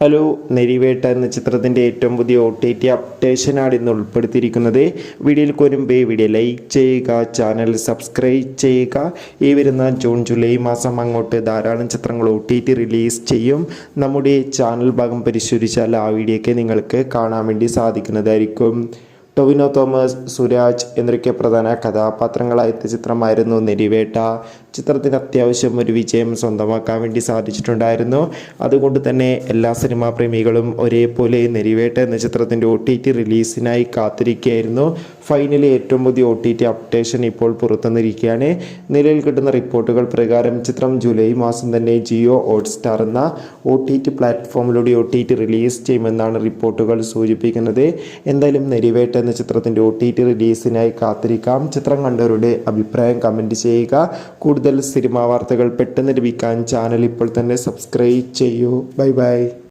Hello, നെരിവേട്ട എന്ന ചിത്രത്തിൻ്റെ ഏറ്റവും പുതിയ OTT അപ്ഡേഷനാണ് ഇന്ന് ഉൾപ്പെടുത്തിയിരിക്കുന്നത്. വീഡിയോയിൽ വരുമ്പോൾ വീഡിയോ ലൈക്ക് ചെയ്യുക, ചാനൽ സബ്സ്ക്രൈബ് ചെയ്യുക. ഈ വരുന്ന ജൂൺ ജൂലൈ മാസം അങ്ങോട്ട് ധാരാളം ചിത്രങ്ങൾ OTT റിലീസ് ചെയ്യും. നമ്മുടെ ചാനൽ ഭാഗം പരിശോധിച്ചാൽ ആ വീഡിയോയ്ക്ക് നിങ്ങൾക്ക് കാണാൻ വേണ്ടി സാധിക്കുന്നതായിരിക്കും. ടൊവിനോ തോമസ്, സുരാജ് എന്നൊക്കെ പ്രധാന കഥാപാത്രങ്ങളായ ചിത്രമായിരുന്നു നെരിവേട്ട. ചിത്രത്തിന് അത്യാവശ്യം ഒരു വിജയം സ്വന്തമാക്കാൻ വേണ്ടി സാധിച്ചിട്ടുണ്ടായിരുന്നു. അതുകൊണ്ട് തന്നെ എല്ലാ സിനിമാ പ്രേമികളും ഒരേപോലെ നെരിവേട്ട എന്ന ചിത്രത്തിൻ്റെ OTT റിലീസിനായി കാത്തിരിക്കുകയായിരുന്നു. ഫൈനലി ഏറ്റവും പുതിയ OTT അപ്ഡേഷൻ ഇപ്പോൾ പുറത്തുവന്നിരിക്കുകയാണ്. നിലവിൽ കിട്ടുന്ന റിപ്പോർട്ടുകൾ പ്രകാരം ചിത്രം ജൂലൈ മാസം തന്നെ ജിയോ ഹോട്ട്സ്റ്റാർ എന്ന OTT പ്ലാറ്റ്ഫോമിലൂടെ OTT റിലീസ് ചെയ്യുമെന്നാണ് റിപ്പോർട്ടുകൾ സൂചിപ്പിക്കുന്നത്. എന്തായാലും നെരിവേട്ട എന്ന ചിത്രത്തിൻ്റെ OTT റിലീസിനായി കാത്തിരിക്കാം. ചിത്രം കണ്ടവരുടെ അഭിപ്രായം കമൻറ്റ് ചെയ്യുക. കൂടുതൽ സിനിമാ വാർത്തകൾ പെട്ടെന്ന് ലഭിക്കാൻ ചാനൽ ഇപ്പോൾ തന്നെ സബ്സ്ക്രൈബ് ചെയ്യൂ. Bye bye.